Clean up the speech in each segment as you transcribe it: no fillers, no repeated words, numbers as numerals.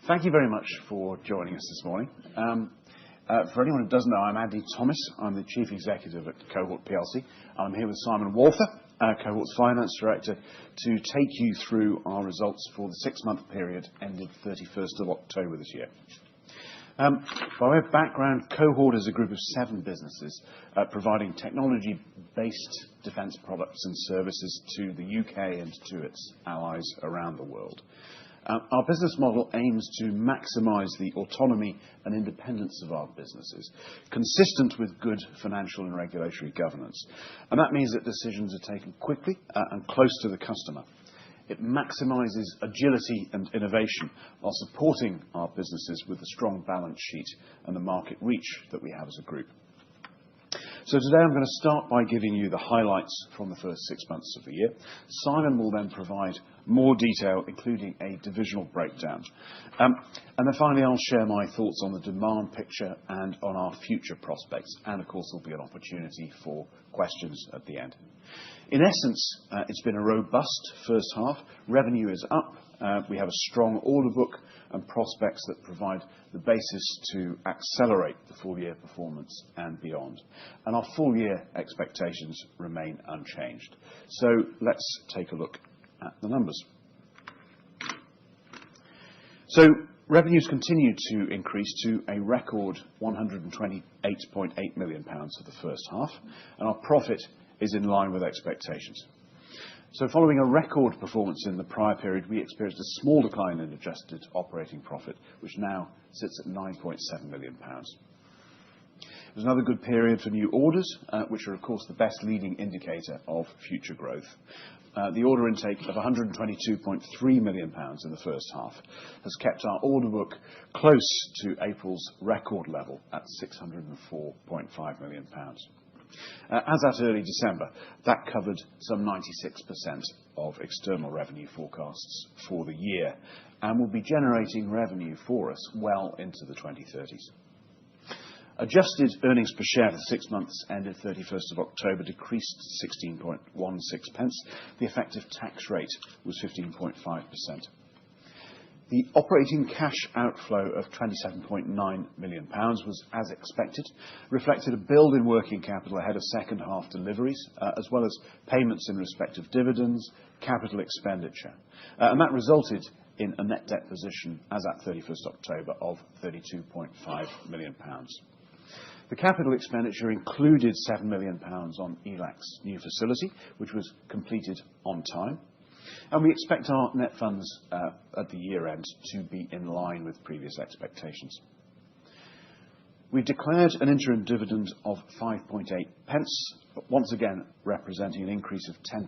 Thank you very much for joining us this morning. For anyone who doesn't know, I'm Andy Thomas. I'm the Chief Executive at Cohort plc. I'm here with Simon Walther, Cohort's Finance Director, to take you through our results for the 6-month period ended 31st of October this year. By way of background, Cohort is a group of 7 businesses providing technology-based defence products and services to the UK and to its allies around the world. Our business model aims to maximise the autonomy and independence of our businesses, consistent with good financial and regulatory governance. And that means that decisions are taken quickly and close to the customer. It maximises agility and innovation while supporting our businesses with the strong balance sheet and the market reach that we have as a group. So today I'm going to start by giving you the highlights from the first 6 months of the year. Simon will then provide more detail, including a divisional breakdown. And then finally I'll share my thoughts on the demand picture and on our future prospects. And of course there'll be an opportunity for questions at the end. In essence, it's been a robust first half. Revenue is up. We have a strong order book and prospects that provide the basis to accelerate the full year performance and beyond. And our full year expectations remain unchanged. So let's take a look at the numbers. So revenues continue to increase to a record £128.8 million for the first half, and our profit is in line with expectations. So following a record performance in the prior period, we experienced a small decline in adjusted operating profit, which now sits at £9.7 million. It was another good period for new orders, which are of course the best leading indicator of future growth. The order intake of £122.3 million in the first half has kept our order book close to April's record level at £604.5 million. As at early December, that covered some 96% of external revenue forecasts for the year and will be generating revenue for us well into the 2030s. Adjusted earnings per share for the 6 months ended 31st of October decreased to 16.16. The effective tax rate was 15.5%. The operating cash outflow of £27.9 million was, as expected, reflected a build in working capital ahead of second half deliveries, as well as payments in respect of dividends, capital expenditure. And that resulted in a net debt position as at 31st October of £32.5 million. The capital expenditure included £7 million on ELAC's new facility, which was completed on time. And we expect our net funds at the year end to be in line with previous expectations. We've declared an interim dividend of 5.8 pence, once again representing an increase of 10%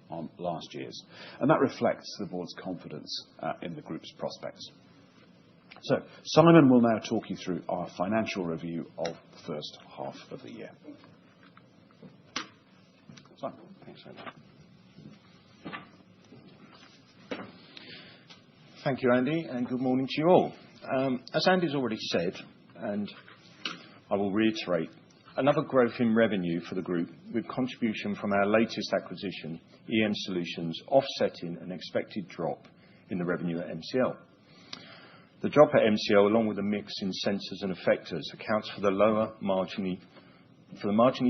on last year's. And that reflects the board's confidence in the group's prospects. So Simon will now talk you through our financial review of the first half of the year. Simon, thanks very much. Thank you, Andy, and good morning to you all. As Andy's already said, and I will reiterate, another growth in revenue for the group with contribution from our latest acquisition, EM Solutions, offsetting an expected drop in the revenue at MCL. The drop at MCL, along with a mix in sensors and effectors, accounts for the marginally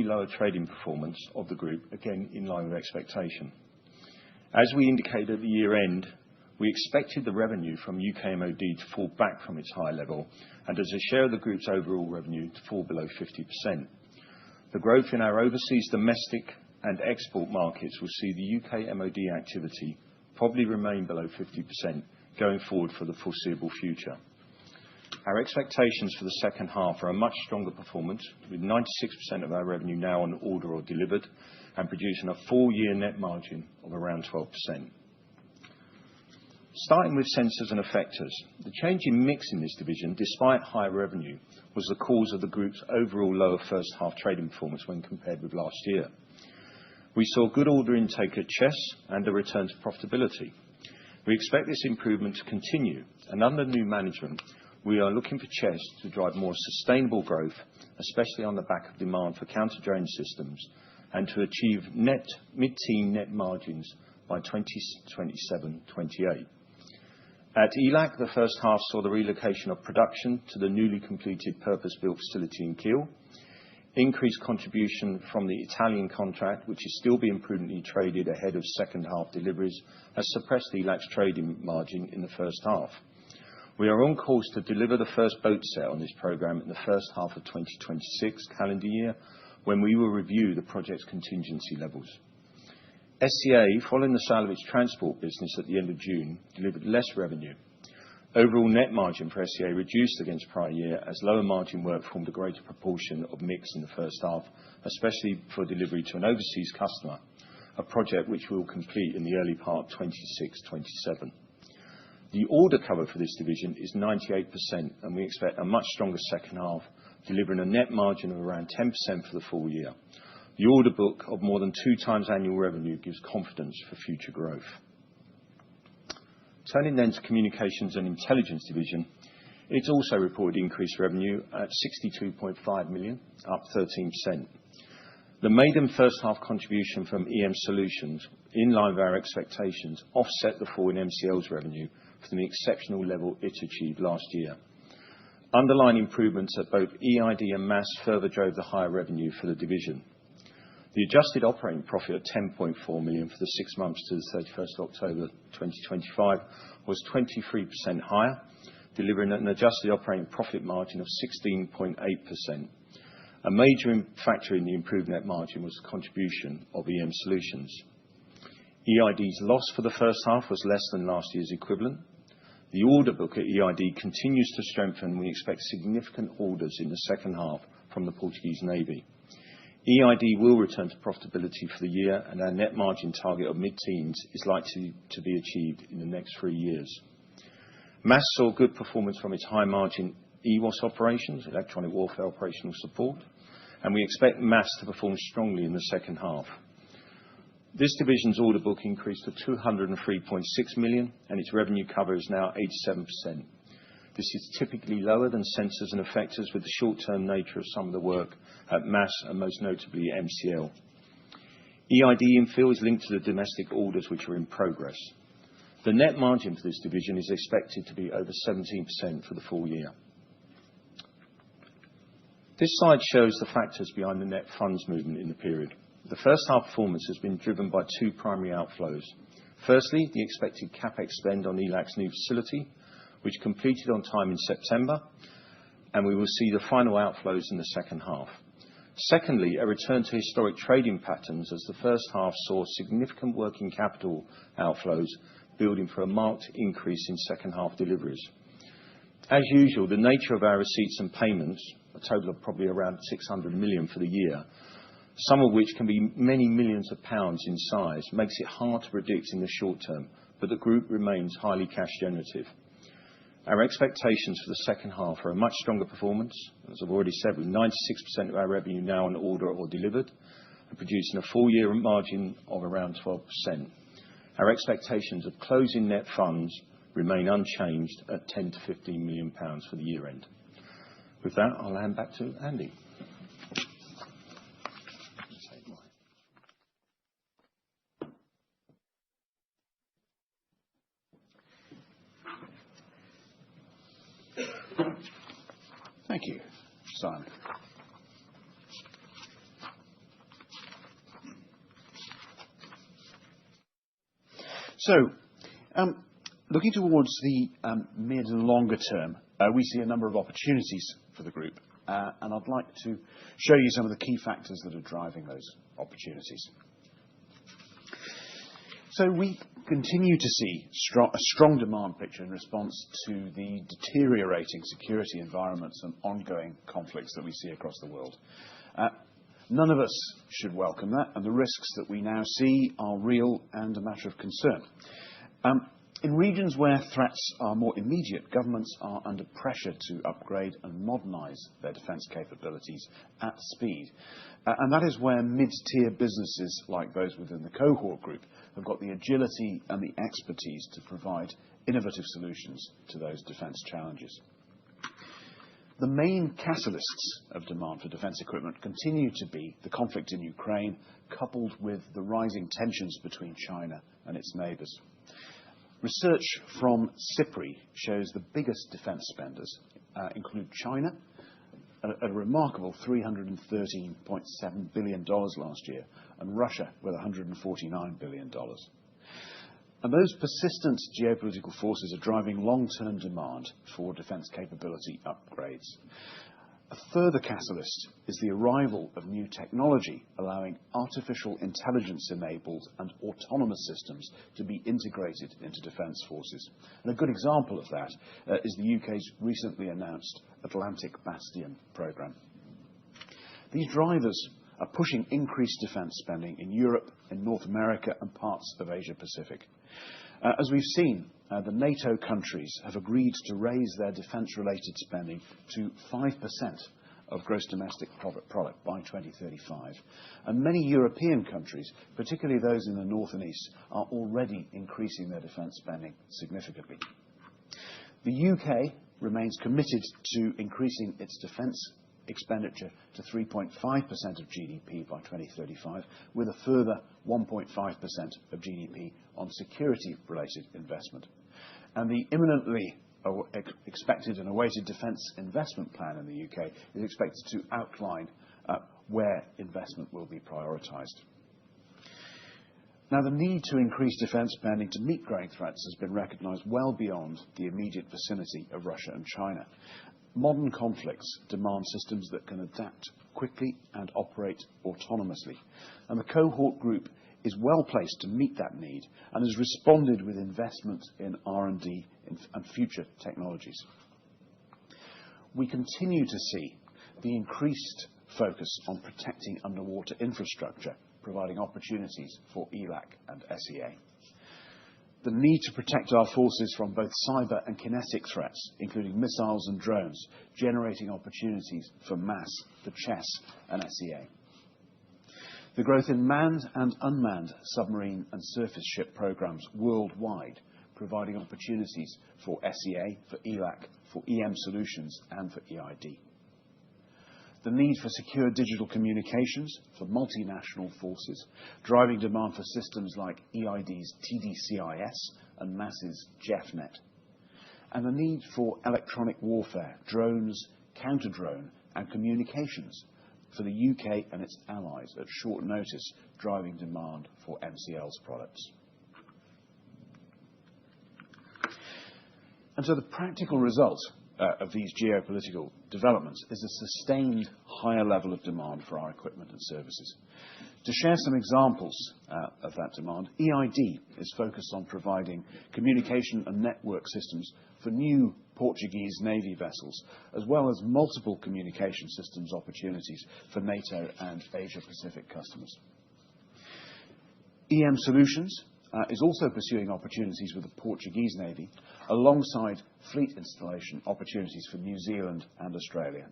lower trading performance of the group, again in line with expectation. As we indicated at the year end, we expected the revenue from UK MOD to fall back from its high level and as a share of the group's overall revenue to fall below 50%. The growth in our overseas domestic and export markets will see the UK MOD activity probably remain below 50% going forward for the foreseeable future. Our expectations for the second half are a much stronger performance, with 96% of our revenue now on order or delivered and producing a full year net margin of around 12%. Starting with sensors and effectors, the change in mix in this division, despite higher revenue, was the cause of the group's overall lower first half trading performance when compared with last year. We saw good order intake at Chess and a return to profitability. We expect this improvement to continue, and under new management, we are looking for Chess to drive more sustainable growth, especially on the back of demand for counter-drone systems, and to achieve mid-teen net margins by 2027-28. At ELAC, the first half saw the relocation of production to the newly completed purpose-built facility in Kiel. Increased contribution from the Italian contract, which is still being prudently traded ahead of second half deliveries, has suppressed ELAC's trading margin in the first half. We are on course to deliver the first boat set on this program in the first half of 2026 calendar year, when we will review the project's contingency levels. SCA, following the sale of its transport business at the end of June, delivered less revenue. Overall net margin for SCA reduced against prior year as lower margin work formed a greater proportion of mix in the first half, especially for delivery to an overseas customer, a project which we will complete in the early part of 26-27. The order cover for this division is 98%, and we expect a much stronger second half, delivering a net margin of around 10% for the full year. The order book of more than 2 times annual revenue gives confidence for future growth. Turning then to Communications and Intelligence division, it's also reported increased revenue at 62.5 million, up 13%. The maiden first half contribution from EM Solutions, in line with our expectations, offset the fall in MCL's revenue from the exceptional level it achieved last year. Underlying improvements at both EID and MASS further drove the higher revenue for the division. The adjusted operating profit of 10.4 million for the 6 months to the 31st of October 2025 was 23% higher, delivering an adjusted operating profit margin of 16.8%. A major factor in the improved net margin was the contribution of EM Solutions. EID's loss for the first half was less than last year's equivalent. The order book at EID continues to strengthen, and we expect significant orders in the second half from the Portuguese Navy. EID will return to profitability for the year, and our net margin target of mid-teens is likely to be achieved in the next 3 years. MASS saw good performance from its high-margin EWOS operations, electronic warfare operational support, and we expect MASS to perform strongly in the second half. This division's order book increased to 203.6 million, and its revenue cover is now 87%. This is typically lower than sensors and effectors, with the short-term nature of some of the work at MASS and most notably MCL. EID infill is linked to the domestic orders which are in progress. The net margin for this division is expected to be over 17% for the full year. This slide shows the factors behind the net funds movement in the period. The first half performance has been driven by 2 primary outflows. Firstly, the expected CapEx spend on ELAC's new facility, which completed on time in September, and we will see the final outflows in the second half. Secondly, a return to historic trading patterns as the first half saw significant working capital outflows, building for a marked increase in second half deliveries. As usual, the nature of our receipts and payments, a total of probably around 600 million for the year, some of which can be many millions of pounds in size, makes it hard to predict in the short term, but the group remains highly cash generative. Our expectations for the second half are a much stronger performance, as I've already said, with 96% of our revenue now on order or delivered, and producing a full year margin of around 12%. Our expectations of closing net funds remain unchanged at 10 to 15 million pounds for the year end. With that, I'll hand back to Andy. Thank you, Simon. So, looking towards the mid and longer term, we see a number of opportunities for the group, and I'd like to show you some of the key factors that are driving those opportunities. So we continue to see a strong demand picture in response to the deteriorating security environments and ongoing conflicts that we see across the world. None of us should welcome that, and the risks that we now see are real and a matter of concern. In regions where threats are more immediate, governments are under pressure to upgrade and modernize their defence capabilities at speed. And that is where mid-tier businesses like those within the Cohort group have got the agility and the expertise to provide innovative solutions to those defence challenges. The main catalysts of demand for defence equipment continue to be the conflict in Ukraine, coupled with the rising tensions between China and its neighbours. Research from SIPRI shows the biggest defence spenders include China at a remarkable $313.7 billion last year, and Russia with $149 billion. And those persistent geopolitical forces are driving long-term demand for defence capability upgrades. A further catalyst is the arrival of new technology, allowing artificial intelligence-enabled and autonomous systems to be integrated into defence forces. And a good example of that is the UK's recently announced Atlantic Bastion programme. These drivers are pushing increased defence spending in Europe, in North America and parts of Asia Pacific. As we've seen, the NATO countries have agreed to raise their defence-related spending to 5% of gross domestic product by 2035. And many European countries, particularly those in the north and east, are already increasing their defence spending significantly. The UK remains committed to increasing its defence expenditure to 3.5% of GDP by 2035, with a further 1.5% of GDP on security-related investment. And the imminently expected and awaited Defence Investment Plan in the UK is expected to outline where investment will be prioritised. Now, the need to increase defence spending to meet growing threats has been recognised well beyond the immediate vicinity of Russia and China. Modern conflicts demand systems that can adapt quickly and operate autonomously. And the Cohort Group is well placed to meet that need and has responded with investment in R&D and future technologies. We continue to see the increased focus on protecting underwater infrastructure, providing opportunities for ELAC and SEA. The need to protect our forces from both cyber and kinetic threats, including missiles and drones, generating opportunities for MASS, for Chess and SEA. The growth in manned and unmanned submarine and surface ship programs worldwide, providing opportunities for SEA, for ELAC, for EM Solutions and for EID. The need for secure digital communications for multinational forces, driving demand for systems like EID's TDCIS and MASS's JEFNet. And the need for electronic warfare, drones, counter-drone and communications for the UK and its allies at short notice, driving demand for MCL's products. And so the practical result of these geopolitical developments is a sustained higher level of demand for our equipment and services. To share some examples of that demand, EID is focused on providing communication and network systems for new Portuguese Navy vessels, as well as multiple communication systems opportunities for NATO and Asia Pacific customers. EM Solutions is also pursuing opportunities with the Portuguese Navy, alongside fleet installation opportunities for New Zealand and Australia.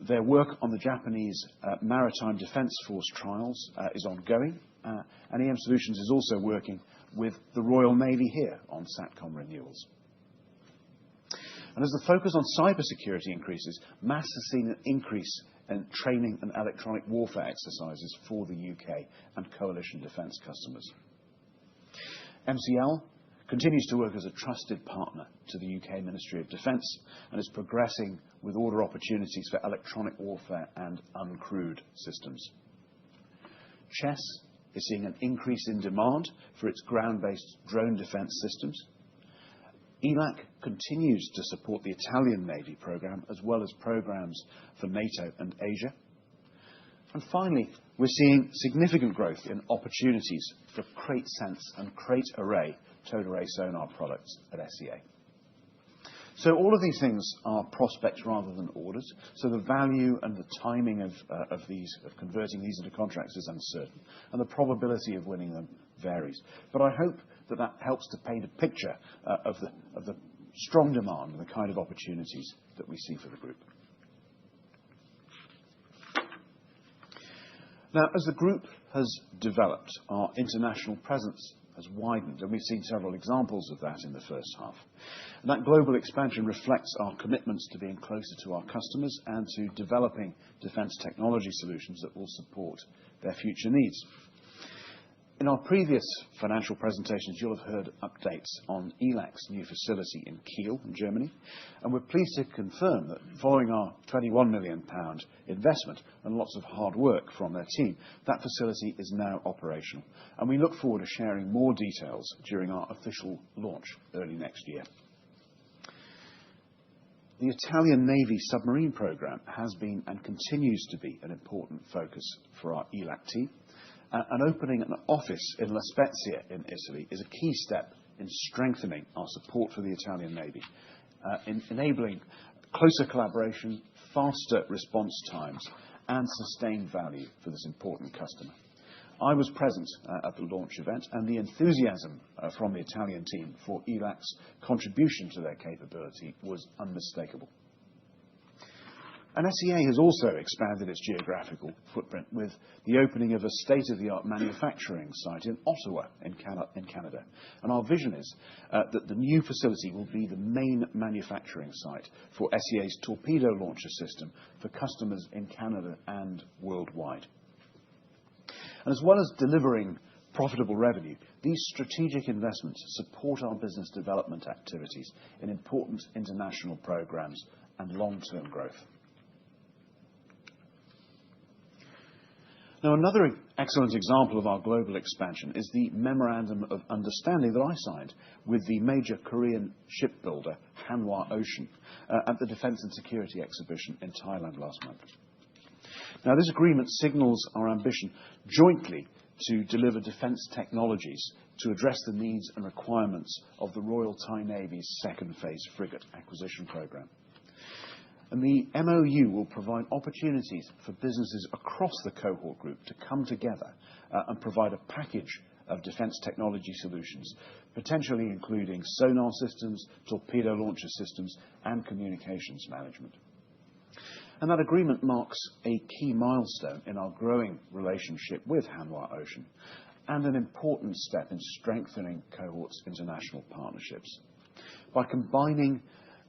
Their work on the Japanese Maritime Defence Force trials is ongoing, and EM Solutions is also working with the Royal Navy here on SATCOM renewals. And as the focus on cybersecurity increases, MASS has seen an increase in training and electronic warfare exercises for the UK and coalition defence customers. MCL continues to work as a trusted partner to the UK Ministry of Defence and is progressing with order opportunities for electronic warfare and uncrewed systems. Chess is seeing an increase in demand for its ground-based drone defence systems. ELAC continues to support the Italian Navy programme, as well as programmes for NATO and Asia. And finally, we're seeing significant growth in opportunities for KraitSense and KraitArray towed array sonar products at SEA. So all of these things are prospects rather than orders. So the value and the timing of converting these into contracts is uncertain, and the probability of winning them varies. But I hope that that helps to paint a picture of the strong demand and the kind of opportunities that we see for the group. Now, as the group has developed, our international presence has widened, and we've seen several examples of that in the first half. And that global expansion reflects our commitments to being closer to our customers and to developing defence technology solutions that will support their future needs. In our previous financial presentations, you'll have heard updates on ELAC's new facility in Kiel, in Germany, and we're pleased to confirm that following our £21 million investment and lots of hard work from their team, that facility is now operational, and we look forward to sharing more details during our official launch early next year. The Italian Navy submarine programme has been and continues to be an important focus for our ELAC team. And opening an office in La Spezia in Italy is a key step in strengthening our support for the Italian Navy, in enabling closer collaboration, faster response times, and sustained value for this important customer. I was present at the launch event, and the enthusiasm from the Italian team for ELAC's contribution to their capability was unmistakable. And SEA has also expanded its geographical footprint with the opening of a state-of-the-art manufacturing site in Ottawa in Canada. And our vision is that the new facility will be the main manufacturing site for SEA's torpedo launcher system for customers in Canada and worldwide. And as well as delivering profitable revenue, these strategic investments support our business development activities in important international programs and long-term growth. Now, another excellent example of our global expansion is the Memorandum of Understanding that I signed with the major Korean shipbuilder Hanwha Ocean at the Defence and Security Exhibition in Thailand last month. Now, this agreement signals our ambition jointly to deliver defence technologies to address the needs and requirements of the Royal Thai Navy's second phase frigate acquisition programme. And the MOU will provide opportunities for businesses across the Cohort Group to come together and provide a package of defence technology solutions, potentially including sonar systems, torpedo launcher systems, and communications management. And that agreement marks a key milestone in our growing relationship with Hanwha Ocean and an important step in strengthening Cohort's international partnerships. By combining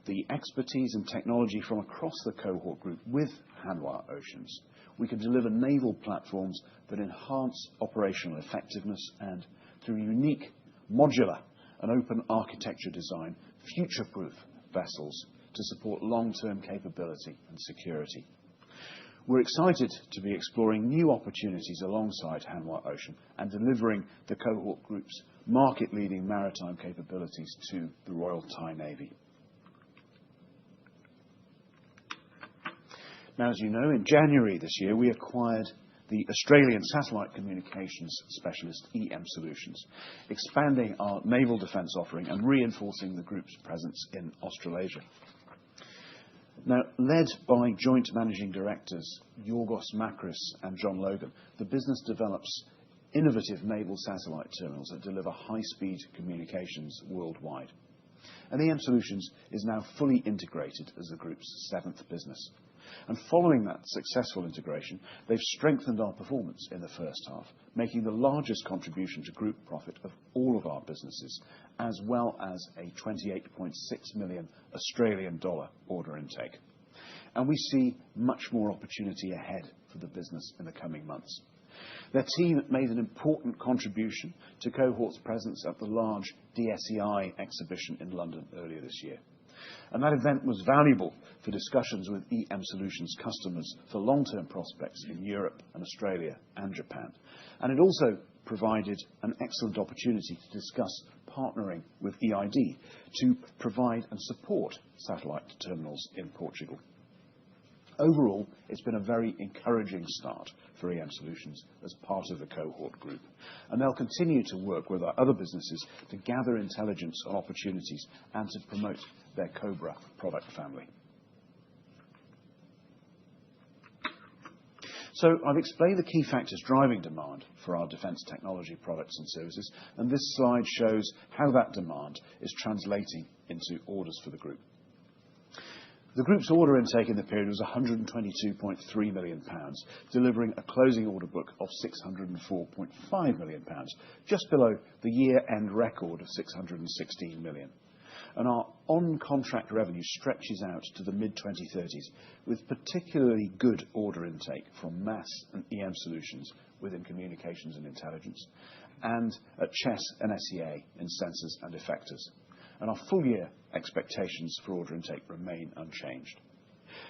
the expertise and technology from across the Cohort Group with Hanwha Oceans, we can deliver naval platforms that enhance operational effectiveness and, through unique, modular and open architecture design, future-proof vessels to support long-term capability and security. We're excited to be exploring new opportunities alongside Hanwha Ocean and delivering the Cohort Group's market-leading maritime capabilities to the Royal Thai Navy. Now, as you know, in January this year, we acquired the Australian satellite communications specialist EM Solutions, expanding our naval defence offering and reinforcing the group's presence in Australasia. Now, led by joint managing directors Yorgos Makris and John Logan, the business develops innovative naval satellite terminals that deliver high-speed communications worldwide. And EM Solutions is now fully integrated as the group's seventh business. And following that successful integration, they've strengthened our performance in the first half, making the largest contribution to group profit of all of our businesses, as well as a $28.6 million Australian dollar order intake. And we see much more opportunity ahead for the business in the coming months. Their team made an important contribution to Cohort's presence at the large DSEI exhibition in London earlier this year. And that event was valuable for discussions with EM Solutions customers for long-term prospects in Europe and Australia and Japan. And it also provided an excellent opportunity to discuss partnering with EID to provide and support satellite terminals in Portugal. Overall, it's been a very encouraging start for EM Solutions as part of the Cohort Group, and they'll continue to work with our other businesses to gather intelligence on opportunities and to promote their Cobra product family. So I've explained the key factors driving demand for our defence technology products and services, and this slide shows how that demand is translating into orders for the group. The group's order intake in the period was £122.3 million, delivering a closing order book of £604.5 million, just below the year-end record of £616 million. And our on-contract revenue stretches out to the mid-2030s, with particularly good order intake from MASS and EM Solutions within communications and intelligence, and at Chess and SEA in sensors and effectors. And our full year expectations for order intake remain unchanged.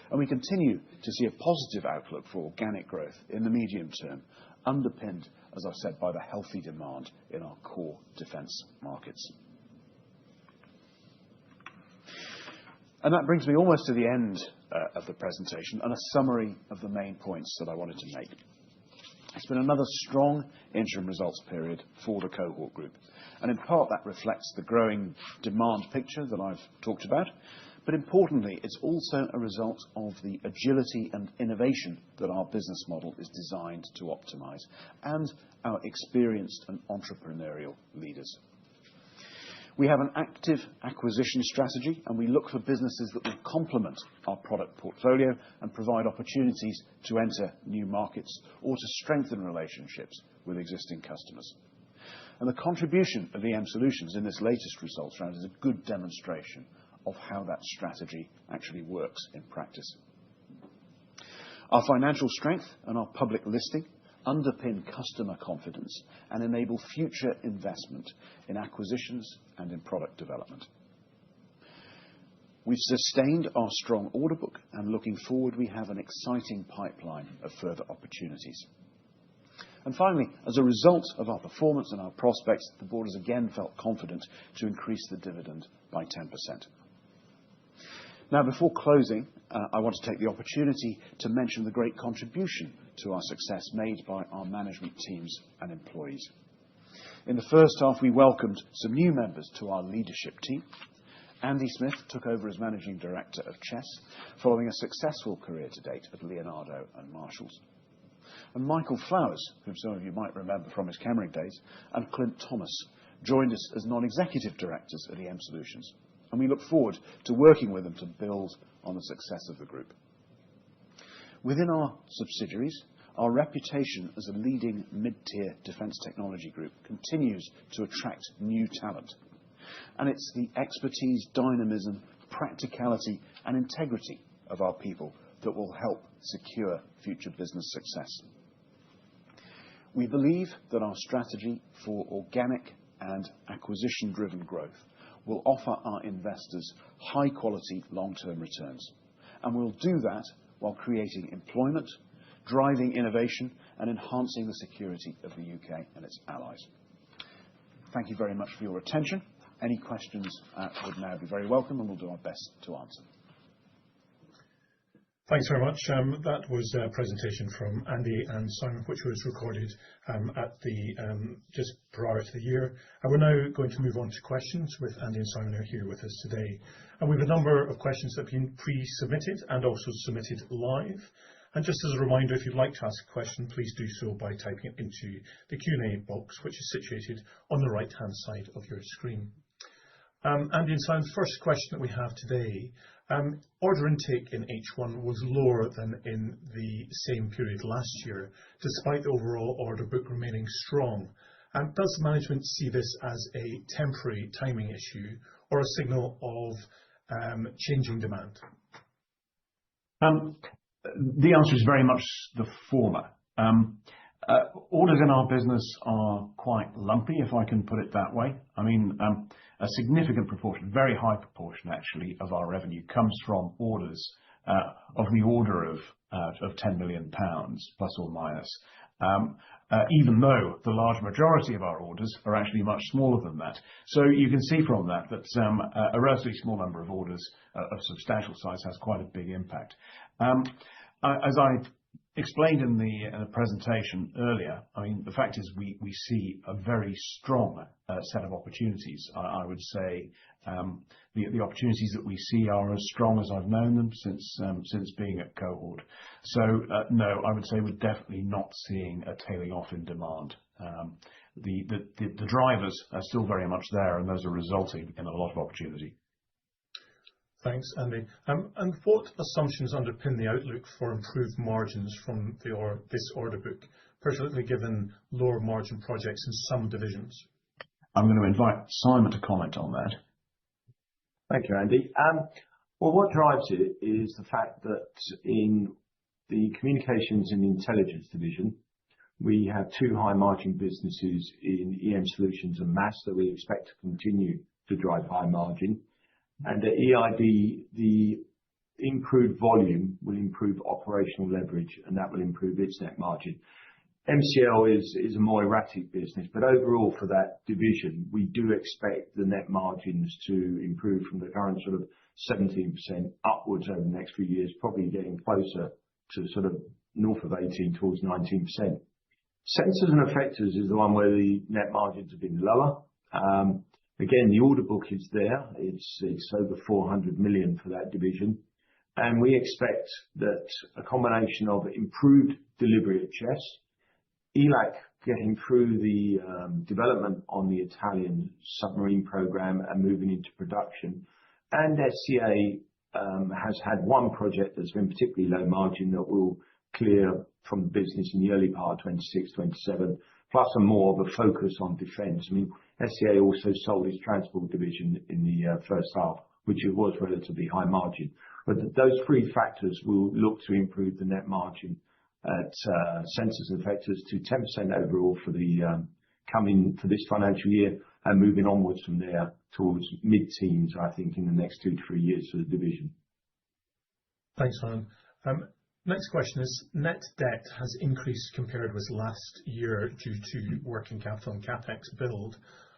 And we continue to see a positive outlook for organic growth in the medium term, underpinned, as I've said, by the healthy demand in our core defence markets. And that brings me almost to the end of the presentation and a summary of the main points that I wanted to make. It's been another strong interim results period for the Cohort Group. And in part, that reflects the growing demand picture that I've talked about. But importantly, it's also a result of the agility and innovation that our business model is designed to optimise, and our experienced and entrepreneurial leaders. We have an active acquisition strategy, and we look for businesses that will complement our product portfolio and provide opportunities to enter new markets or to strengthen relationships with existing customers. And the contribution of EM Solutions in this latest results round is a good demonstration of how that strategy actually works in practice. Our financial strength and our public listing underpin customer confidence and enable future investment in acquisitions and in product development. We've sustained our strong order book, and looking forward, we have an exciting pipeline of further opportunities. And finally, as a result of our performance and our prospects, the board has again felt confident to increase the dividend by 10%. Now, before closing, I want to take the opportunity to mention the great contribution to our success made by our management teams and employees. In the first half, we welcomed some new members to our leadership team. Andy Smith took over as Managing Director of Chess, following a successful career to date at Leonardo and Marshalls. And Michael Flowers, whom some of you might remember from his Chemring days, and Clint Thomas joined us as non-executive directors at EM Solutions. And we look forward to working with them to build on the success of the group. Within our subsidiaries, our reputation as a leading mid-tier defence technology group continues to attract new talent. And it's the expertise, dynamism, practicality and integrity of our people that will help secure future business success. We believe that our strategy for organic and acquisition-driven growth will offer our investors high-quality long-term returns. And we'll do that while creating employment, driving innovation, and enhancing the security of the UK and its allies. Thank you very much for your attention. Any questions would now be very welcome, and we'll do our best to answer. Thanks very much. That was a presentation from Andy and Simon, which was recorded at the just prior to the year. And we're now going to move on to questions with Andy and Simon, who are here with us today. And we have a number of questions that have been pre-submitted and also submitted live. And just as a reminder, if you'd like to ask a question, please do so by typing it into the Q&A box, which is situated on the right-hand side of your screen. Andy and Simon, first question that we have today. Order intake in H1 was lower than in the same period last year, despite the overall order book remaining strong. Does management see this as a temporary timing issue or a signal of changing demand? The answer is very much the former. Orders in our business are quite lumpy, if I can put it that way. I mean, a significant proportion, very high proportion actually, of our revenue comes from orders of the order of £10 million, plus or minus, even though the large majority of our orders are actually much smaller than that. So you can see from that that a relatively small number of orders of substantial size has quite a big impact. As I explained in the presentation earlier, I mean, the fact is we see a very strong set of opportunities. I would say the opportunities that we see are as strong as I've known them since being at Cohort. So no, I would say we're definitely not seeing a tailing off in demand. The drivers are still very much there, and those are resulting in a lot of opportunity. Thanks, Andy. And what assumptions underpin the outlook for improved margins from this order book, particularly given lower margin projects in some divisions? I'm going to invite Simon to comment on that. Thank you, Andy. Well, what drives it is the fact that in the Communications and Intelligence division, We have two high margin businesses in EM Solutions and MASS that we expect to continue to drive high margin. And at EID, the improved volume will improve operational leverage, and that will improve its net margin. MCL is a more erratic business, but overall for that division, we do expect the net margins to improve from the current sort of 17% upwards over the next few years, probably getting closer to sort of north of 18 towards 19%. Sensors and effectors is the one where the net margins have been lower. Again, the order book is there. It's over 400 million for that division. And we expect that a combination of improved delivery at Chess, ELAC getting through the development on the Italian submarine program and moving into production, and SCA has had one project that's been particularly low margin that will clear from the business in the early part of 26, 27, plus a more of a focus on defence. I mean, SCA also sold its transport division in the first half, which it was relatively high margin. But those three factors will look to improve the net margin at Sensors and Effectors to 10% overall for this financial year, and moving onwards from there towards mid-teens, I think, in the next 2 to 3 years for the division. Thanks, Simon. Next question is, net debt has increased compared with last year due to working capital and CapEx build.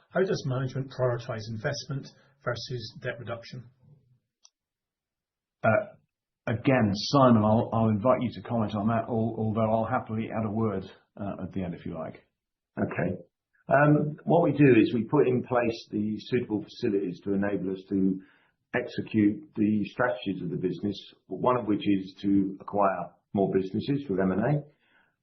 How does management prioritise investment versus debt reduction? Again, Simon, I'll invite you to comment on that, although I'll happily add a word at the end if you like. Okay. What we do is we put in place the suitable facilities to enable us to execute the strategies of the business, one of which is to acquire more businesses through M&A,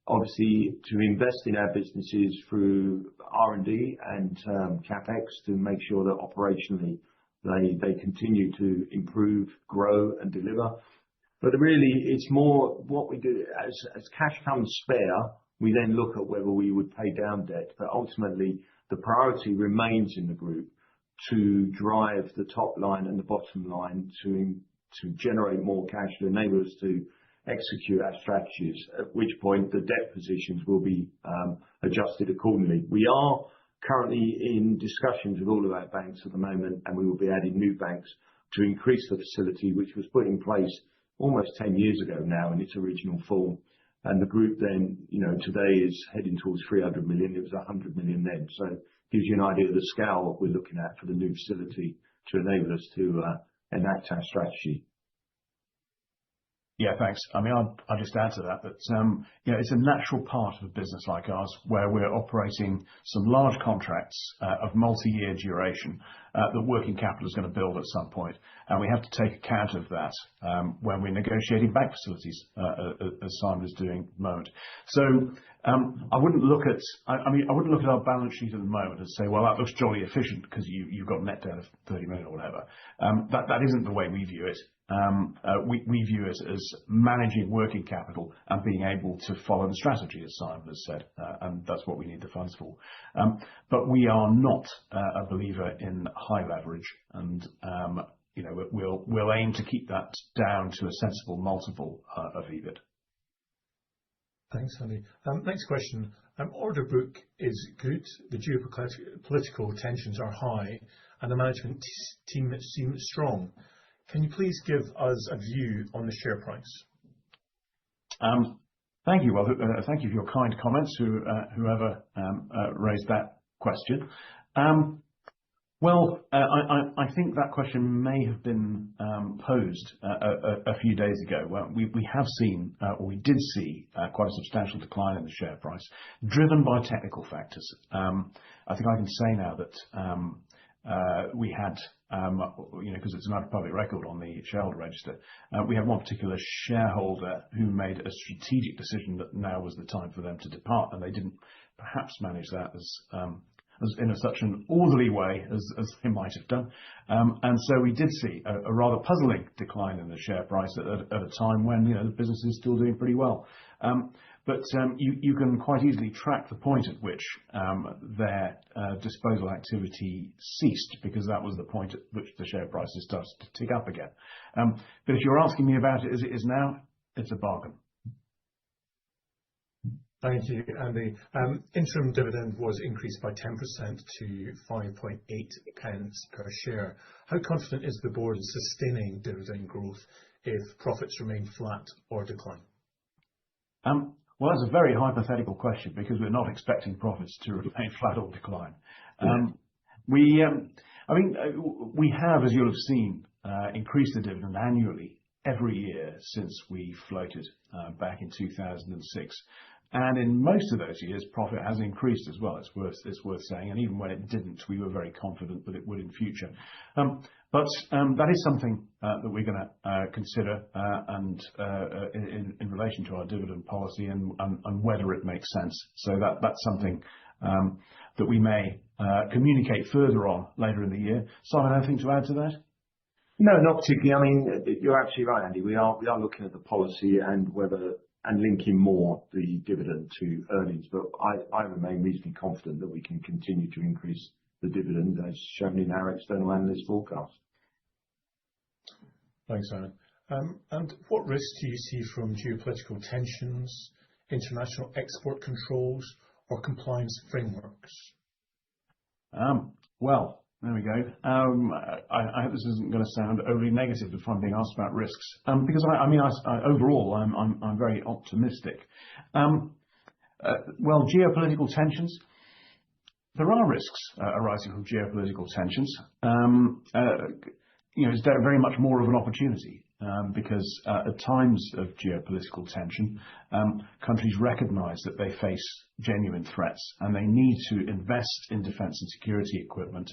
obviously to invest in our businesses through R&D and CapEx to make sure that operationally they continue to improve, grow and deliver. But really it's more what we do as cash comes spare, we then look at whether we would pay down debt. But ultimately the priority remains in the group to drive the top line and the bottom line to generate more cash to enable us to execute our strategies, at which point the debt positions will be adjusted accordingly. We are currently in discussions with all of our banks at the moment, and we will be adding new banks to increase the facility, which was put in place almost 10 years ago now in its original form. And the group then, today is heading towards 300 million. It was 100 million then. So it gives you an idea of the scale what we're looking at for the new facility to enable us to enact our strategy. Yeah, thanks. I mean, I'll just add to that it's a natural part of a business like ours where we're operating some large contracts of multi-year duration that working capital is going to build at some point, and we have to take account of that when we're negotiating bank facilities, as Simon is doing at the moment. So I wouldn't look at our balance sheet at the moment and say, well, that looks jolly efficient because you've got net debt of 30 million or whatever. That isn't the way we view it. We view it as managing working capital and being able to follow the strategy, as Simon has said, and that's what we need the funds for. But we are not a believer in high leverage, and we'll aim to keep that down to a sensible multiple of EBIT. Thanks, Andy. Next question. Order book is good. The geopolitical tensions are high, and the management team seems strong. Can you please give us a view on the share price? Thank you. Well, thank you for your kind comments, whoever raised that question. Well, I think that question may have been posed a few days ago. Well, we have seen, or we did see, quite a substantial decline in the share price, driven by technical factors. I think I can say now that we had, because it's not a public record on the shareholder register, we had one particular shareholder who made a strategic decision that now was the time for them to depart, and they didn't perhaps manage that as in such an orderly way as they might have done. And so we did see a rather puzzling decline in the share price at a time when the business is still doing pretty well. But you can quite easily track the point at which their disposal activity ceased, because that was the point at which the share price started to tick up again. But if you're asking me about it as it is now, it's a bargain. Thank you, Andy. Interim dividend was increased by 10% to 5.8 pence per share. How confident is the board in sustaining dividend growth if profits remain flat or decline? Well, that's a very hypothetical question because we're not expecting profits to remain flat or decline. We have, as you'll have seen, increased the dividend annually every year since we floated back in 2006. And in most of those years, profit has increased as well. It's worth saying. And even when it didn't, we were very confident that it would in future. But that is something that we're going to consider and in relation to our dividend policy and whether it makes sense. So that's something that we may communicate further on later in the year. Simon, anything to add to that? No, not particularly. I mean, you're absolutely right, Andy. We are looking at the policy and linking more the dividend to earnings. But I remain reasonably confident that we can continue to increase the dividend as shown in our external analyst forecast. Thanks, Simon. And what risks do you see from geopolitical tensions, international export controls, or compliance frameworks? Well, there we go. I hope this isn't going to sound overly negative if I'm being asked about risks, because overall I'm very optimistic. Well, geopolitical tensions. There are risks arising from geopolitical tensions. It's very much more of an opportunity because at times of geopolitical tension, countries recognise that they face genuine threats and they need to invest in defence and security equipment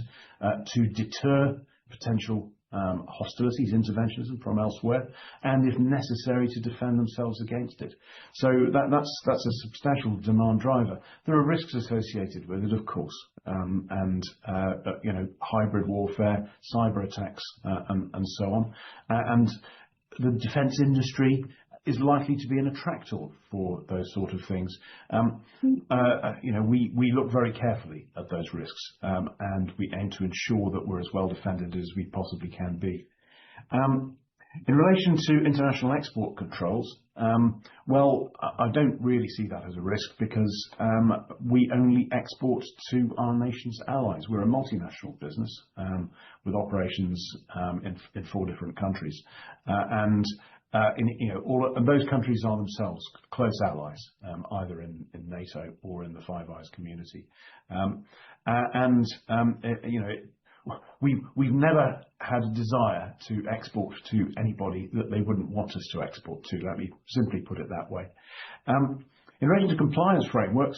to deter potential hostilities, interventionism from elsewhere, and if necessary to defend themselves against it. So that's a substantial demand driver. There are risks associated with it, of course, and hybrid warfare, cyber attacks, and so on. And the defence industry is likely to be an attractor for those sort of things. We look very carefully at those risks, and we aim to ensure that we're as well defended as we possibly can be. In relation to international export controls, well, I don't really see that as a risk because we only export to our nation's allies. We're a multinational business with operations in 4 different countries, and those countries are themselves close allies, either in NATO or in the Five Eyes community. We've never had a desire to export to anybody that they wouldn't want us to export to. Let me simply put it that way. In relation to compliance frameworks,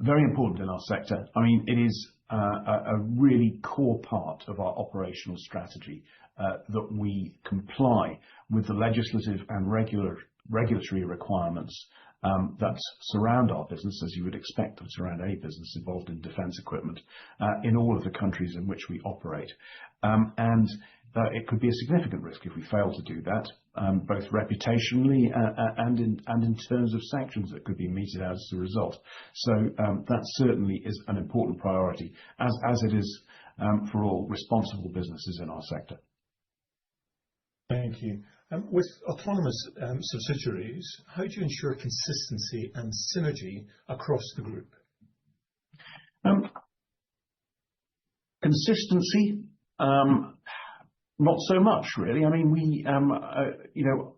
very important in our sector. I mean, it is a really core part of our operational strategy that we comply with the legislative and regulatory requirements that surround our business, as you would expect to surround any business involved in defence equipment, in all of the countries in which we operate. And it could be a significant risk if we fail to do that, both reputationally and in terms of sanctions that could be meted out as a result. So that certainly is an important priority, as it is for all responsible businesses in our sector. Thank you. With autonomous subsidiaries, how do you ensure consistency and synergy across the group? Consistency, not so much, really. I mean,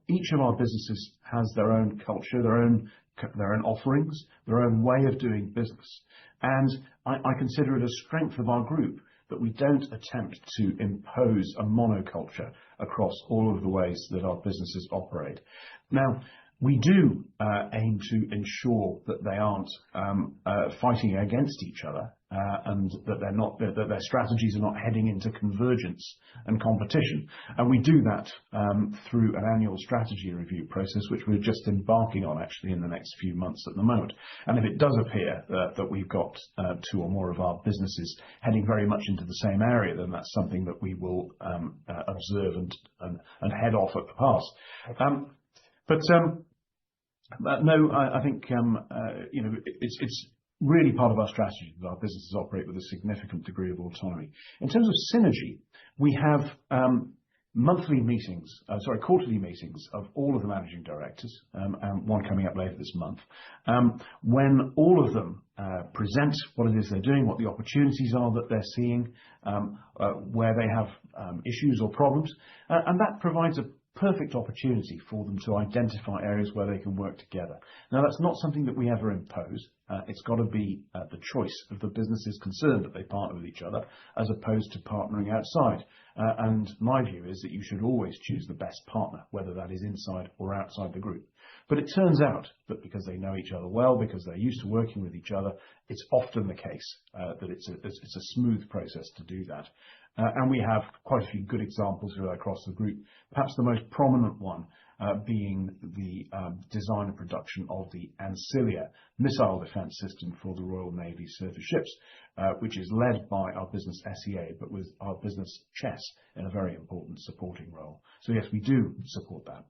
each of our businesses has their own culture, their own offerings, their own way of doing business, and I consider it a strength of our group that we don't attempt to impose a monoculture across all of the ways that our businesses operate. Now, we do aim to ensure that they aren't fighting against each other and that their strategies are not heading into convergence and competition. And we do that through an annual strategy review process, which we're just embarking on actually in the next few months at the moment. And if it does appear that we've got 2 or more of our businesses heading very much into the same area, then that's something that we will observe and head off at the pass. But no, I think it's really part of our strategy that our businesses operate with a significant degree of autonomy. In terms of synergy, we have quarterly meetings of all of the managing directors, and one coming up later this month, when all of them present what it is they're doing, what the opportunities are that they're seeing, where they have issues or problems, and that provides a perfect opportunity for them to identify areas where they can work together. Now, that's not something that we ever impose. It's got to be the choice of the businesses concerned that they partner with each other, as opposed to partnering outside. And my view is that you should always choose the best partner, whether that is inside or outside the group. But it turns out that because they know each other well, because they're used to working with each other, it's often the case that it's a smooth process to do that. And we have quite a few good examples across the group, perhaps the most prominent one being the design and production of the Ancilia missile defence system for the Royal Navy surface ships, which is led by our business SEA, but with our business Chess in a very important supporting role. So yes, we do support that.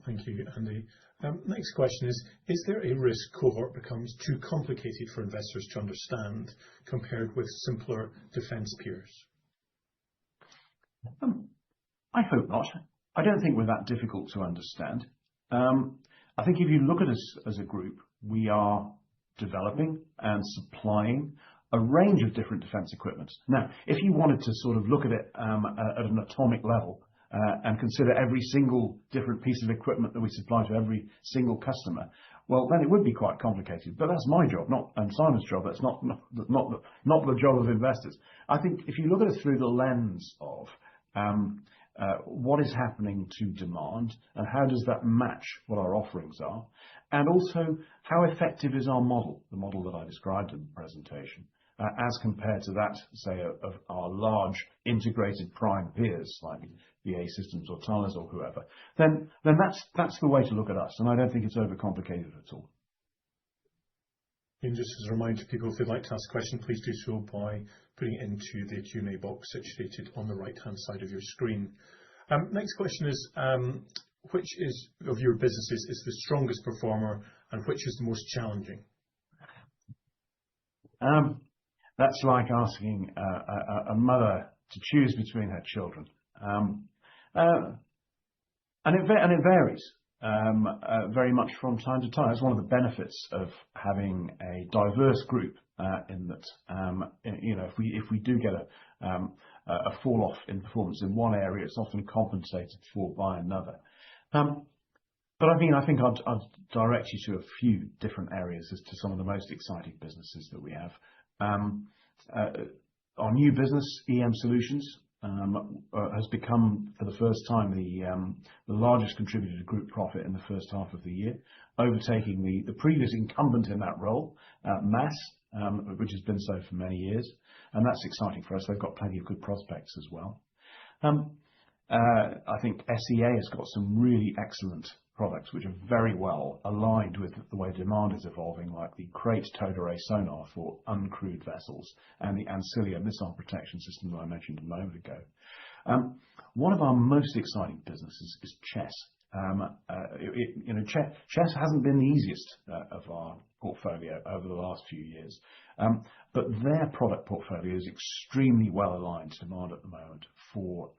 Thank you, Andy. Next question is there a risk Cohort becomes too complicated for investors to understand compared with simpler defence peers? I hope not. I don't think we're that difficult to understand. I think if you look at us as a group, we are developing and supplying a range of different defence equipment. Now, if you wanted to sort of look at it at an atomic level, and consider every single different piece of equipment that we supply to every single customer, well, then it would be quite complicated. But that's my job, and Simon's job. That's not the job of investors. I think if you look at it through the lens of what is happening to demand and how does that match what our offerings are, and also how effective is our model, the model that I described in the presentation, as compared to that, say, of our large integrated prime peers like BAE Systems or Thales or whoever, then that's the way to look at us, and I don't think it's overcomplicated at all. And just as a reminder to people, if they'd like to ask a question, please do so by putting it into the Q&A box situated on the right-hand side of your screen. Next question is, which of your businesses is the strongest performer and which is the most challenging? That's like asking a mother to choose between her children. And it varies very much from time to time. It's one of the benefits of having a diverse group in that, if we do get a fall off in performance in one area, it's often compensated for by another. But I think I'd direct you to a few different areas as to some of the most exciting businesses that we have. Our new business, EM Solutions, has become, for the first time, the largest contributor to group profit in the first half of the year, overtaking the previous incumbent in that role, MASS, which has been so for many years. And that's exciting for us. They've got plenty of good prospects as well. I think SEA has got some really excellent products which are very well aligned with the way demand is evolving, like the Crate towed array sonar for uncrewed vessels and the Ancilia missile protection system that I mentioned a moment ago. One of our most exciting businesses is Chess. Chess hasn't been the easiest of our portfolio over the last few years, but their product portfolio is extremely well aligned to demand at the moment for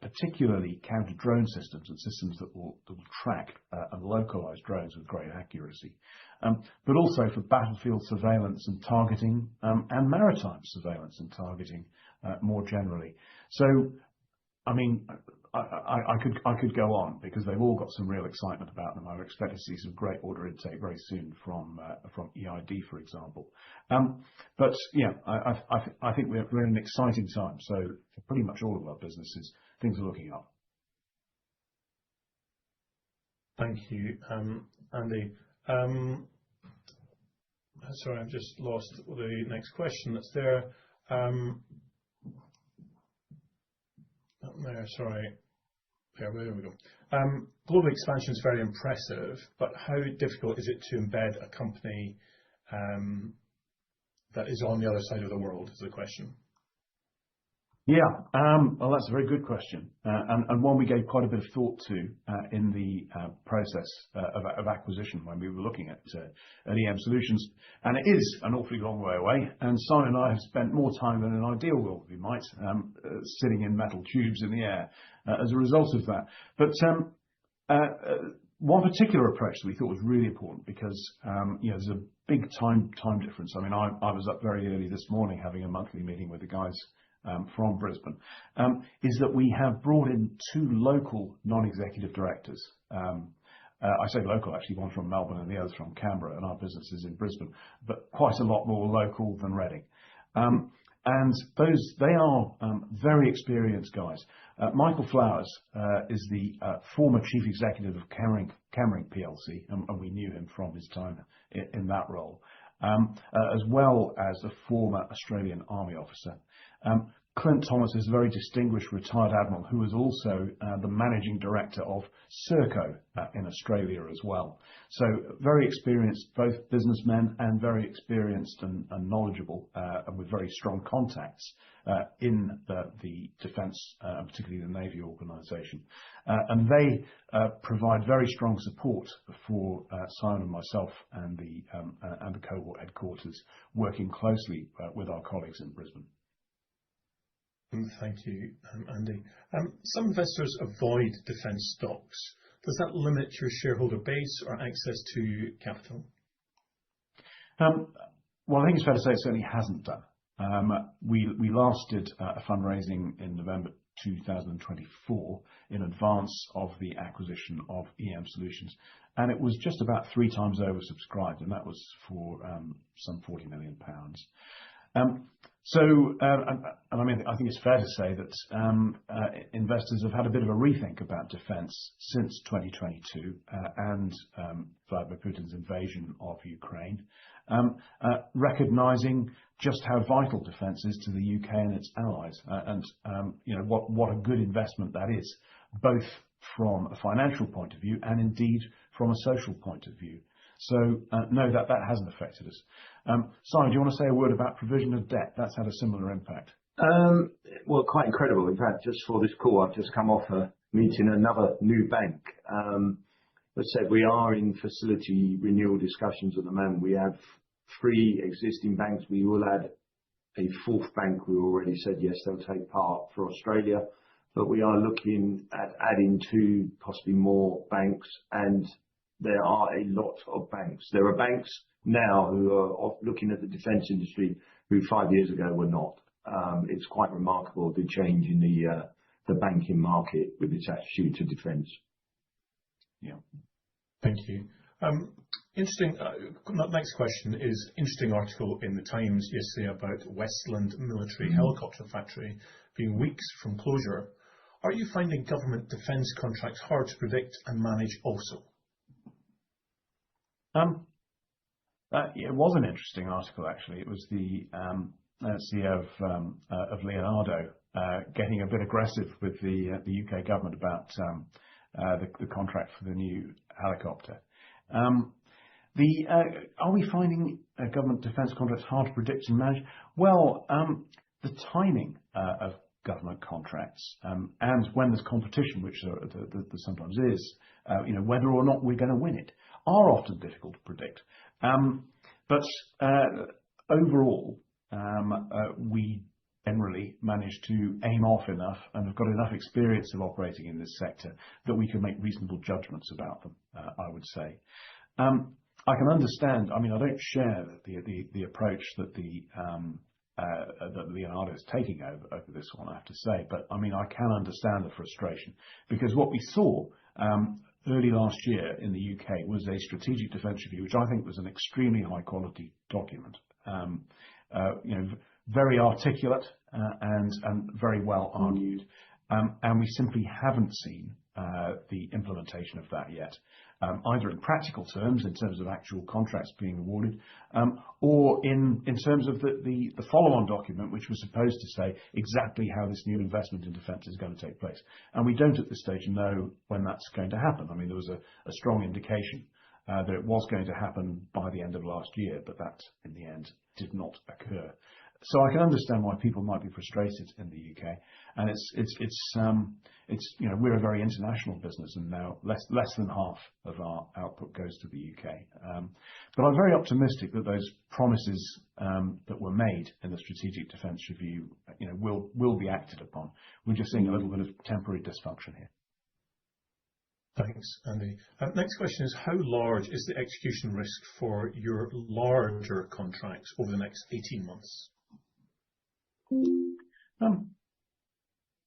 particularly counter-drone systems and systems that will track and localize drones with great accuracy, but also for battlefield surveillance and targeting, and maritime surveillance and targeting more generally. So, I mean, I could go on because they've all got some real excitement about them. I would expect to see some great order intake very soon from EID, for example. But yeah, I think we're in an exciting time. So for pretty much all of our businesses, things are looking up. Thank you, Andy. Sorry, I've just lost the next question that's there. There, sorry. There we go. Global expansion is very impressive, but how difficult is it to embed a company that is on the other side of the world, is the question. Yeah, well, that's a very good question, and one we gave quite a bit of thought to in the process of acquisition when we were looking at EM Solutions. And it is an awfully long way away, and Simon and I have spent more time than an ideal world we might, sitting in metal tubes in the air as a result of that. But one particular approach that we thought was really important because there's a big time difference. I mean, I was up very early this morning having a monthly meeting with the guys from Brisbane, is that we have brought in two local non-executive directors. I say local, actually, one from Melbourne and the other from Canberra, and our business is in Brisbane, but quite a lot more local than Reading. And they are very experienced guys. Michael Flowers is the former chief executive of Chemring PLC, and we knew him from his time in that role, as well as a former Australian Army officer. Clint Thomas is a very distinguished retired admiral who is also the managing director of Serco in Australia as well. So very experienced, both businessmen and very experienced and knowledgeable, and with very strong contacts in the defence, particularly the Navy organisation. And they provide very strong support for Simon and myself and the Cohort headquarters, working closely with our colleagues in Brisbane. Thank you, Andy. Some investors avoid defence stocks. Does that limit your shareholder base or access to capital? Well, I think it's fair to say it certainly hasn't done. We last did a fundraising in November 2024 in advance of the acquisition of EM Solutions, and it was just about 3 times oversubscribed, and that was for some £40 million. I mean, I think it's fair to say that investors have had a bit of a rethink about defence since 2022 and Vladimir Putin's invasion of Ukraine, recognising just how vital defence is to the UK and its allies, and what a good investment that is, both from a financial point of view and indeed from a social point of view. So no, that hasn't affected us. Simon, do you want to say a word about provision of debt? That's had a similar impact. Well, quite incredible. In fact, just for this call, I've just come off a meeting another new bank. As I said, we are in facility renewal discussions at the moment. We have 3 existing banks. We will add a 4th bank. We already said yes, they'll take part for Australia, but we are looking at adding 2, possibly more banks, and there are a lot of banks. There are banks now who are looking at the defence industry who 5 years ago were not. It's quite remarkable, the change in the banking market with its attitude to defence. Yeah. Thank you. Interesting. Next question is interesting article in the Times yesterday about Westland Military Helicopter Factory being weeks from closure. Are you finding government defence contracts hard to predict and manage also? It was an interesting article, actually. It was the CEO of Leonardo getting a bit aggressive with the UK government about the contract for the new helicopter. Are we finding government defence contracts hard to predict and manage? Well, the timing of government contracts and when there's competition, which there sometimes is, whether or not we're going to win it, are often difficult to predict. But overall, we generally manage to aim off enough and have got enough experience of operating in this sector that we can make reasonable judgments about them, I would say. I can understand, I mean, I don't share the approach that that Leonardo is taking over this one, I have to say, but I mean, I can understand the frustration, because what we saw early last year in the UK was a strategic defence review, which I think was an extremely high quality document, very articulate and very well argued, and we simply haven't seen the implementation of that yet, either in practical terms, in terms of actual contracts being awarded, or in terms of the follow-on document, which was supposed to say exactly how this new investment in defence is going to take place. And we don't at this stage know when that's going to happen. I mean, there was a strong indication that it was going to happen by the end of last year, but that in the end did not occur. So I can understand why people might be frustrated in the UK, and we're a very international business, and now less than half of our output goes to the UK. But I'm very optimistic that those promises that were made in the Strategic Defence Review, will be acted upon. We're just seeing a little bit of temporary dysfunction here. Thanks, Andy. Next question is, how large is the execution risk for your larger contracts over the next 18 months?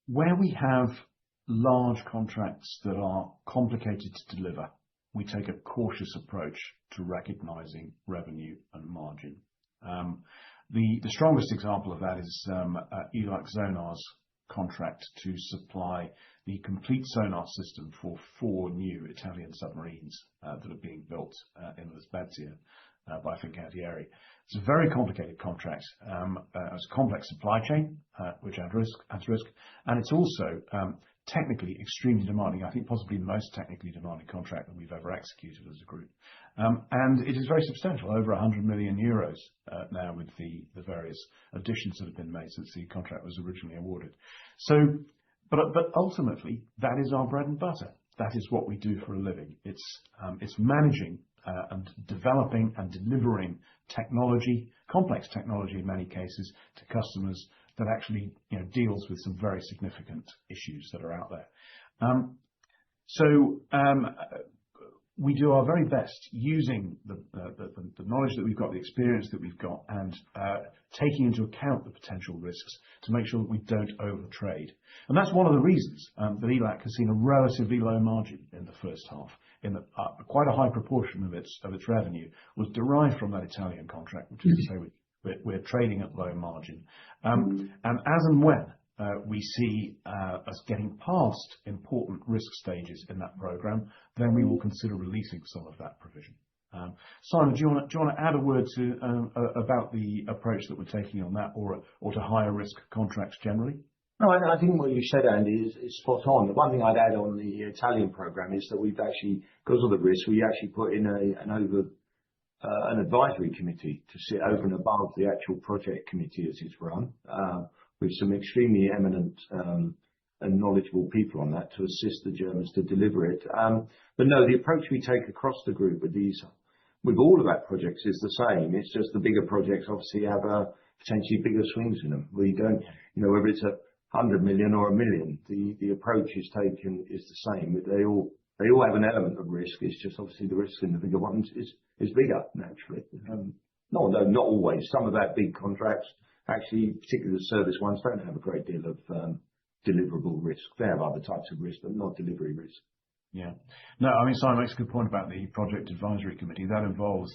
Where we have large contracts that are complicated to deliver, we take a cautious approach to recognizing revenue and margin. The strongest example of that is ELAC Sonar's contract to supply the complete sonar system for 4 new Italian submarines that are being built in La Spezia by Fincantieri. It's a very complicated contract. It's a complex supply chain, which adds risk, and it's also technically extremely demanding. I think possibly the most technically demanding contract that we've ever executed as a group. And it is very substantial, over 100 million euros now, with the various additions that have been made since the contract was originally awarded. So, but ultimately, that is our bread and butter. That is what we do for a living. It's managing and developing and delivering technology, complex technology in many cases, to customers that actually deals with some very significant issues that are out there. We do our very best using the knowledge that we've got, the experience that we've got, and taking into account the potential risks to make sure that we don't overtrade. And that's one of the reasons that ELAC has seen a relatively low margin in the first half. In that quite a high proportion of its revenue was derived from that Italian contract, which is to say we're trading at low margin. And as and when we see us getting past important risk stages in that program, then we will consider releasing some of that provision. Simon, do you want to add a word about the approach that we're taking on that, or to higher risk contracts generally? No, I think what you said, Andy, is spot on. The one thing I'd add on the Italian program is that we've actually, because of the risk, we actually put in an advisory committee to sit over and above the actual project committee as it's run, with some extremely eminent and knowledgeable people on that to assist the Germans to deliver it. But no, the approach we take across the group with all of our projects is the same. It's just the bigger projects obviously have potentially bigger swings in them. We don't, whether it's 100 million or 1 million, the approach is taken is the same. But they all have an element of risk. It's just obviously the risk in the bigger ones is bigger naturally. No, not always. Some of our big contracts, actually, particularly the service ones, don't have a great deal of deliverable risk. They have other types of risk, but not delivery risk. Yeah. No, I mean, Simon makes a good point about the Project Advisory Committee. That involves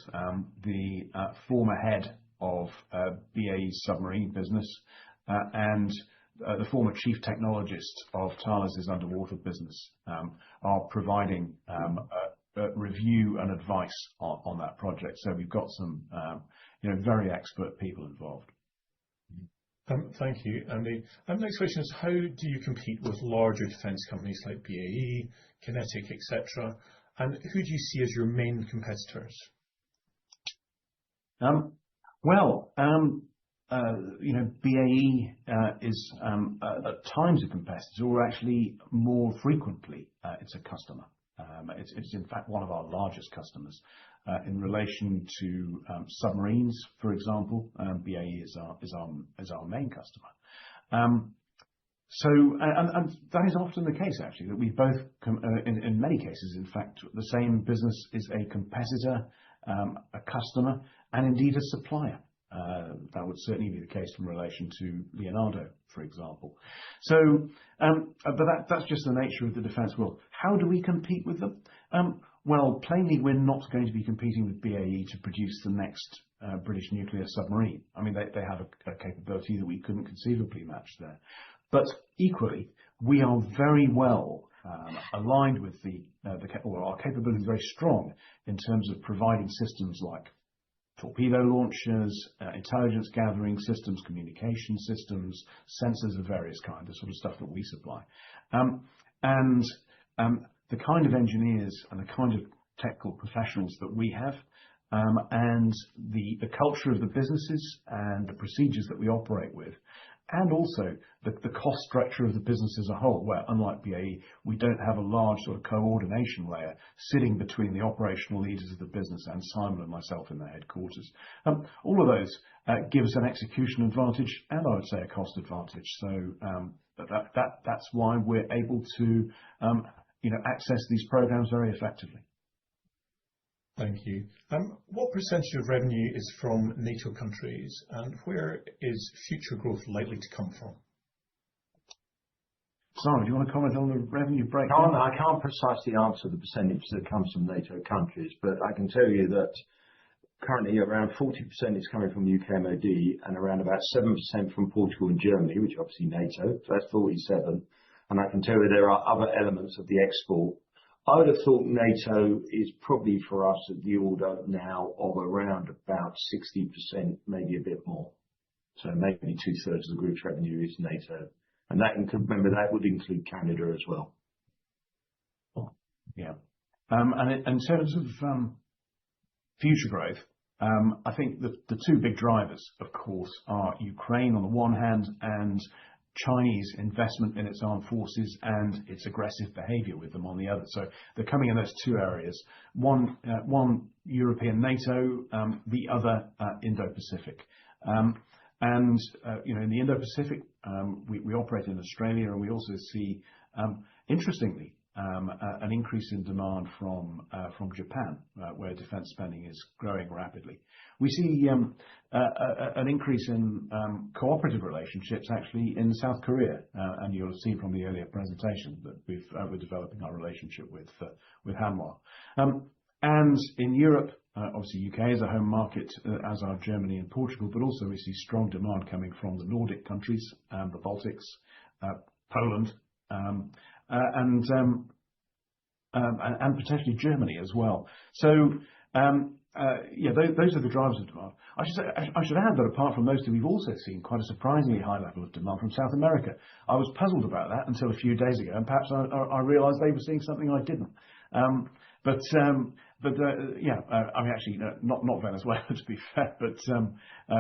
the former head of BAE's submarine business and the former chief technologist of Thales's underwater business are providing review and advice on that project. So we've got some very expert people involved. Thank you, Andy. Next question is, how do you compete with larger defence companies like BAE, Kinetic, etc.? And who do you see as your main competitors? BAE is at times a competitor, or actually more frequently it's a customer. It's in fact one of our largest customers in relation to submarines, for example. BAE is our main customer. And that is often the case, actually, that we both, in many cases, in fact, the same business is a competitor, a customer, and indeed a supplier. That would certainly be the case in relation to Leonardo, for example. But that's just the nature of the defence world. How do we compete with them? Plainly, we're not going to be competing with BAE to produce the next British nuclear submarine. I mean, they have a capability that we couldn't conceivably match there. But equally, we are very well aligned with our capability is very strong in terms of providing systems like torpedo launchers, intelligence gathering systems, communication systems, sensors of various kinds, the sort of stuff that we supply. The kind of engineers and the kind of technical professionals that we have and the culture of the businesses and the procedures that we operate with, and also the cost structure of the business as a whole, where unlike BAE, we don't have a large sort of coordination layer sitting between the operational leaders of the business and Simon and myself in the headquarters. All of those give us an execution advantage and I would say a cost advantage. So that's why we're able to access these programs very effectively. Thank you. What percentage of revenue is from NATO countries, and where is future growth likely to come from? Simon, do you want to comment on the revenue breakdown? I can't precisely answer the percentage that comes from NATO countries, but I can tell you that currently around 40% is coming from the UK MOD and around about 7% from Portugal and Germany, which are obviously NATO, so that's 47. And I can tell you there are other elements of the export. I would have thought NATO is probably for us at the order now of around about 60%, maybe a bit more. So maybe 2/3 of the group's revenue is NATO. And remember, that would include Canada as well. Yeah. And in terms of future growth, I think the two big drivers, of course, are Ukraine on the one hand and Chinese investment in its armed forces and its aggressive behavior with them on the other. So they're coming in those two areas. One European NATO, the other Indo-Pacific. And in the Indo-Pacific, we operate in Australia, and we also see, interestingly, an increase in demand from Japan, where defence spending is growing rapidly. We see an increase in cooperative relationships actually in South Korea, and you'll have seen from the earlier presentation that we're developing our relationship with Hanwha. And in Europe, obviously UK is a home market, as are Germany and Portugal, but also we see strong demand coming from the Nordic countries, the Baltics, Poland, and potentially Germany as well. So those are the drivers of demand. I should add that apart from those two, we've also seen quite a surprisingly high level of demand from South America. I was puzzled about that until a few days ago, and perhaps I realised they were seeing something I didn't. I mean, actually, not Venezuela to be fair,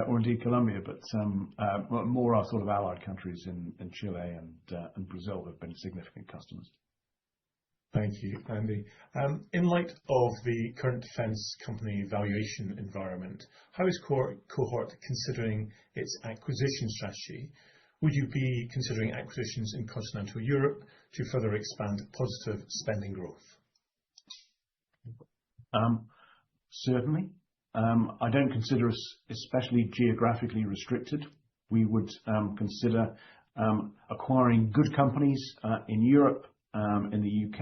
or indeed Colombia, but more our sort of allied countries in Chile and Brazil have been significant customers. Thank you, Andy. In light of the current defence company valuation environment, how is Cohort considering its acquisition strategy? Would you be considering acquisitions in continental Europe to further expand positive spending growth? Certainly. I don't consider us especially geographically restricted. We would consider acquiring good companies in Europe, in the UK,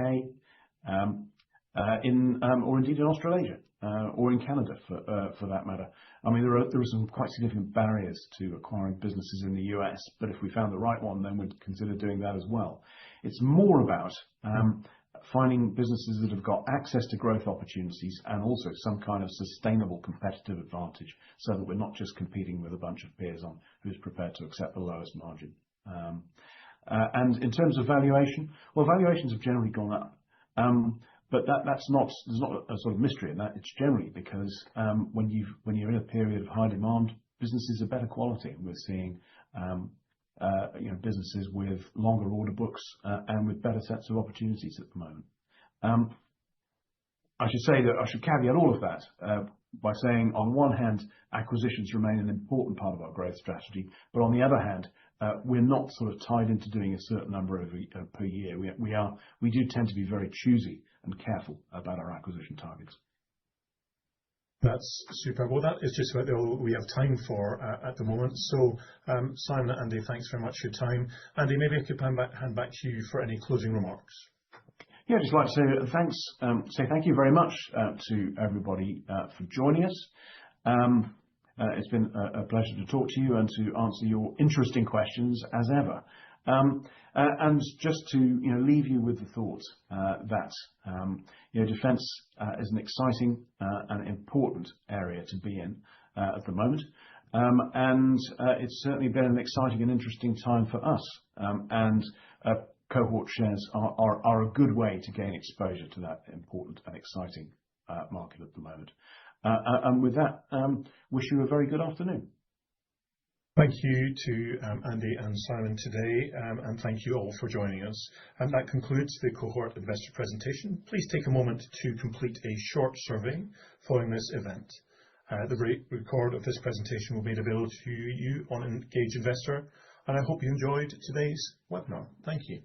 or indeed in Australasia, or in Canada for that matter. I mean, there are some quite significant barriers to acquiring businesses in the US, but if we found the right one, then we'd consider doing that as well. It's more about finding businesses that have got access to growth opportunities and also some kind of sustainable competitive advantage, so that we're not just competing with a bunch of peers on who's prepared to accept the lowest margin. And in terms of valuation, well, valuations have generally gone up, but there's not a sort of mystery in that. It's generally because when you're in a period of high demand, businesses are better quality, and we're seeing businesses with longer order books and with better sets of opportunities at the moment. I should caveat all of that by saying, on one hand, acquisitions remain an important part of our growth strategy, but on the other hand, we're not sort of tied into doing a certain number per year. We do tend to be very choosy and careful about our acquisition targets. That's super. Well, that is just about all we have time for at the moment. So, Simon and Andy, thanks very much for your time. Andy, maybe I could hand back to you for any closing remarks. Yeah, I'd just like to say thank you very much to everybody for joining us. It's been a pleasure to talk to you and to answer your interesting questions as ever. And just to leave you with the thought that defence is an exciting and important area to be in at the moment, and it's certainly been an exciting and interesting time for us. And Cohort shares are a good way to gain exposure to that important and exciting market at the moment. And with that, wish you a very good afternoon. Thank you to Andy and Simon today, and thank you all for joining us. And that concludes the Cohort investor presentation. Please take a moment to complete a short survey following this event. The record of this presentation will be made available to you on Engage Investor, and I hope you enjoyed today's webinar. Thank you.